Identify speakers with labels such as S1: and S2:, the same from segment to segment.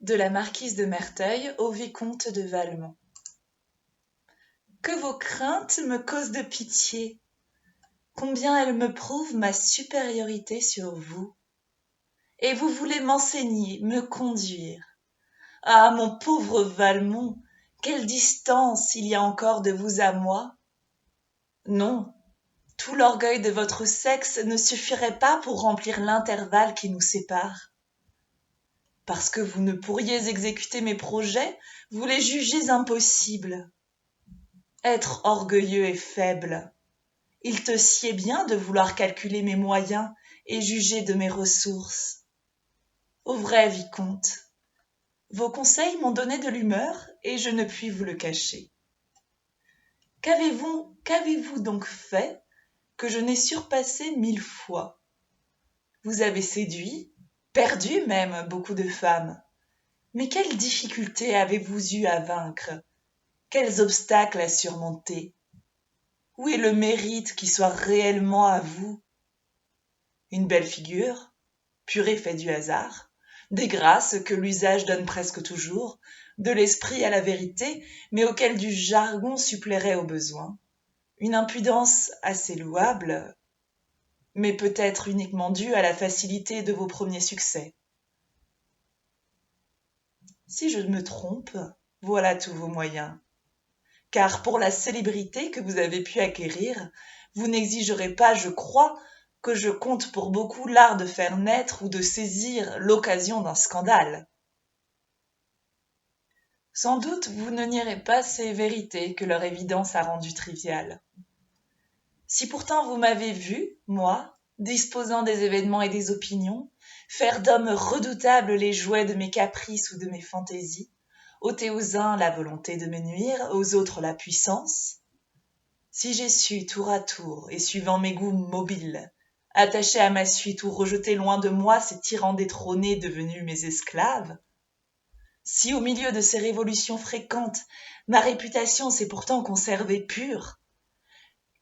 S1: De la marquise de Merteuil au vicomte de Valmont. Que vos craintes me causent de pitié, combien elles me prouvent ma supériorité sur vous. Et vous voulez m'enseigner, me conduire. Ah, mon pauvre Valmont, quelle distance il y a encore de vous à moi! Non, tout l'orgueil de votre sexe ne suffirait pas pour remplir l'intervalle qui nous sépare. Parce que vous ne pourriez exécuter mes projets, vous les jugez impossibles. Être orgueilleux et faible. Il te sied bien de vouloir calculer mes moyens et juger de mes ressources. Au vrai vicomte, vos conseils m'ont donné de l'humeur et je ne puis vous le cacher. Qu'avez-vous donc fait que je n'ai surpassé 1000 fois? Vous avez séduit, perdu même beaucoup de femmes. Mais quelles difficultés avez-vous eu à vaincre? Quels obstacles à surmonter? Où est le mérite qui soit réellement à vous? Une belle figure, pur effet du hasard, des grâces que l'usage donne presque toujours, de l'esprit à la vérité, mais auquel du jargon suppléerait au besoin, une impudence assez louable, mais peut-être uniquement due à la facilité de vos premiers succès. Si je me trompe, voilà tous vos moyens. Car pour la célébrité que vous avez pu acquérir, vous n'exigerez pas, je crois, que je compte pour beaucoup l'art de faire naître ou de saisir l'occasion d'un scandale. Sans doute vous ne nierez pas ces vérités que leur évidence a rendues triviales. Si pourtant vous m'avez vu, moi, disposant des événements et des opinions, faire d'hommes redoutables les jouets de mes caprices ou de mes fantaisies, ôter aux uns la volonté de me nuire, aux autres la puissance, si j'ai su tour à tour, et suivant mes goûts mobiles, attacher à ma suite ou rejeter loin de moi ces tyrans détrônés devenus mes esclaves, si au milieu de ces révolutions fréquentes, ma réputation s'est pourtant conservée pure,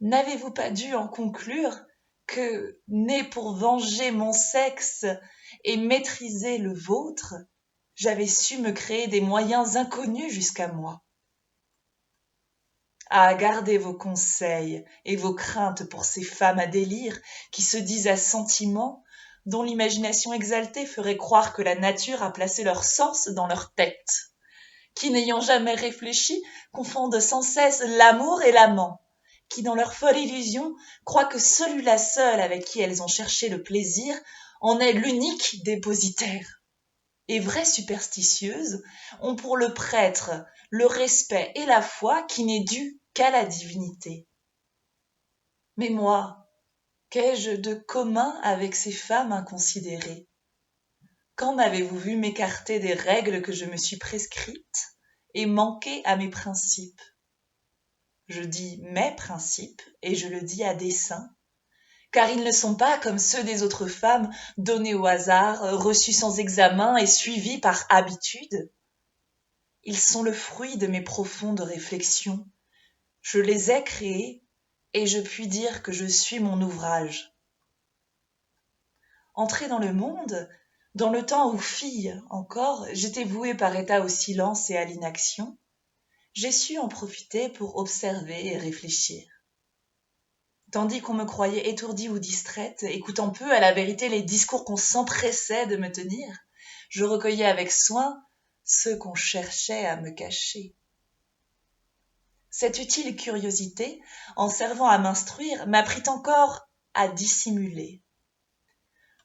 S1: n'avez-vous pas dû en conclure que, né pour venger mon sexe et maîtriser le vôtre, j'avais su me créer des moyens inconnus jusqu'à moi? Ah, gardez vos conseils et vos craintes pour ces femmes à délire qui se disent à sentiment, dont l'imagination exaltée ferait croire que la nature a placé leur sens dans leur tête, qui n'ayant jamais réfléchi confondent sans cesse l'amour et l'amant, qui dans leur folle illusion croient que celui-là seul avec qui elles ont cherché le plaisir en est l'unique dépositaire. Et vraies superstitieuses ont pour le prêtre le respect et la foi qui n'est dû qu'à la divinité. Mais moi, qu'ai-je de commun avec ces femmes inconsidérées? Quand m'avez-vous vu m'écarter des règles que je me suis prescrites et manquer à mes principes? Je dis mes principes et je le dis à dessein, car ils ne sont pas comme ceux des autres femmes, donnés au hasard, reçus sans examen et suivis par habitude. Ils sont le fruit de mes profondes réflexions. Je les ai créés et je puis dire que je suis mon ouvrage. Entrée dans le monde, dans le temps où fille encore, j'étais vouée par état au silence et à l'inaction, j'ai su en profiter pour observer et réfléchir. Tandis qu'on me croyait étourdie ou distraite, écoutant peu à la vérité les discours qu'on s'empressait de me tenir, je recueillais avec soin ceux qu'on cherchait à me cacher. Cette utile curiosité, en servant à m'instruire, m'apprit encore à dissimuler.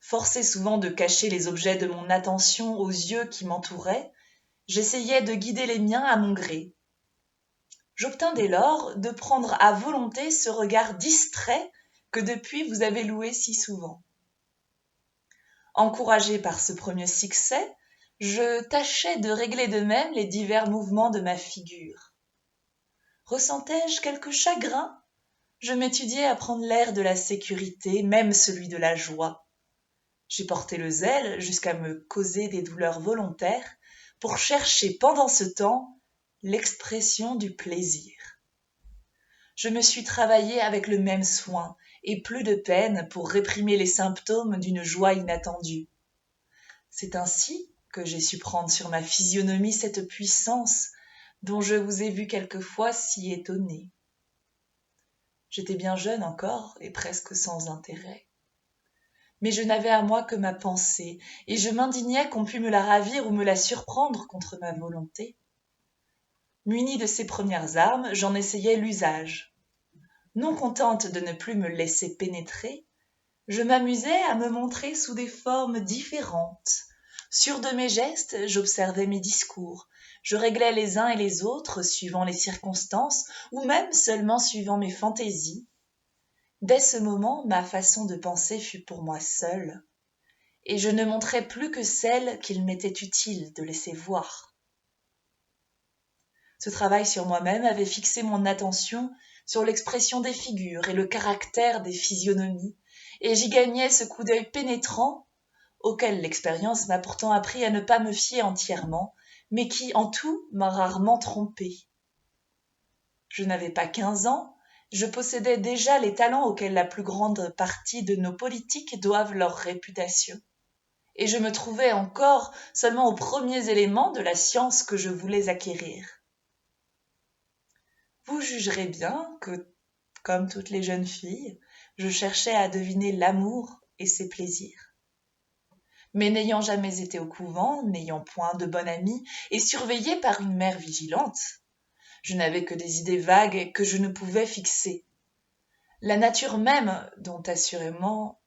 S1: Forcée souvent de cacher les objets de mon attention aux yeux qui m'entouraient, j'essayais de guider les miens à mon gré. J'obtins dès lors de prendre à volonté ce regard distrait que depuis vous avez loué si souvent. Encouragée par ce premier succès, je tâchais de régler de même les divers mouvements de ma figure. Ressentais-je quelque chagrin? Je m'étudiais à prendre l'air de la sécurité, même celui de la joie. J'ai porté le zèle jusqu'à me causer des douleurs volontaires pour chercher pendant ce temps l'expression du plaisir. Je me suis travaillée avec le même soin et plus de peine pour réprimer les symptômes d'une joie inattendue. C'est ainsi que j'ai su prendre sur ma physionomie cette puissance dont je vous ai vu quelquefois si étonné. J'étais bien jeune encore et presque sans intérêt. Mais je n'avais à moi que ma pensée, et je m'indignais qu'on pût me la ravir ou me la surprendre contre ma volonté. Munie de ces premières armes, j'en essayai l'usage. Non contente de ne plus me laisser pénétrer, je m'amusais à me montrer sous des formes différentes. Sûre de mes gestes, j'observais mes discours. Je réglais les uns et les autres suivant les circonstances, ou même seulement suivant mes fantaisies. Dès ce moment, ma façon de penser fut pour moi seule, et je ne montrais plus que celle qu'il m'était utile de laisser voir. Ce travail sur moi-même avait fixé mon attention sur l'expression des figures et le caractère des physionomies, et j'y gagnais ce coup d'œil pénétrant auquel l'expérience m'a pourtant appris à ne pas me fier entièrement, mais qui, en tout, m'a rarement trompée. Je n'avais pas 15 ans, je possédais déjà les talents auxquels la plus grande partie de nos politiques doivent leur réputation. Et je me trouvais encore seulement aux premiers éléments de la science que je voulais acquérir. Vous jugerez bien que, comme toutes les jeunes filles, je cherchais à deviner l'amour et ses plaisirs. Mais n'ayant jamais été au couvent, n'ayant point de bonne amie, et surveillée par une mère vigilante, je n'avais que des idées vagues que je ne pouvais fixer. La nature même, dont assurément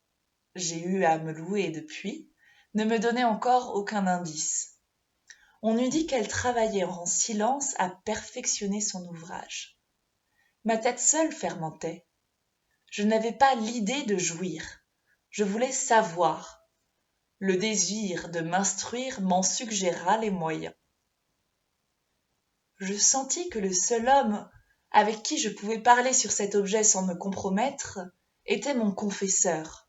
S1: j'ai eu à me louer depuis, ne me donnait encore aucun indice. On eût dit qu'elle travaillait en silence à perfectionner son ouvrage. Ma tête seule fermentait. Je n'avais pas l'idée de jouir. Je voulais savoir. Le désir de m'instruire m'en suggéra les moyens. Je sentis que le seul homme avec qui je pouvais parler sur cet objet sans me compromettre était mon confesseur.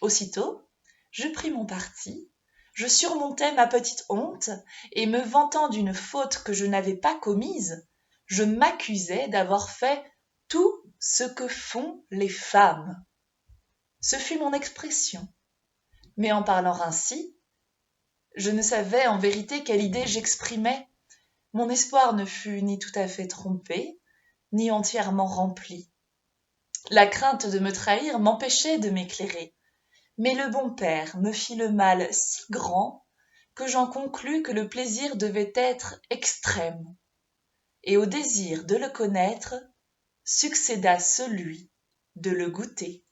S1: Aussitôt, je pris mon parti, je surmontai ma petite honte, et me vantant d'une faute que je n'avais pas commise, je m'accusai d'avoir fait tout ce que font les femmes. Ce fut mon expression. Mais en parlant ainsi, je ne savais en vérité quelle idée j'exprimais. Mon espoir ne fut ni tout à fait trompé, ni entièrement rempli. La crainte de me trahir m'empêchait de m'éclairer. Mais le bon père me fit le mal si grand que j'en conclus que le plaisir devait être extrême. Et au désir de le connaître succéda celui de le goûter.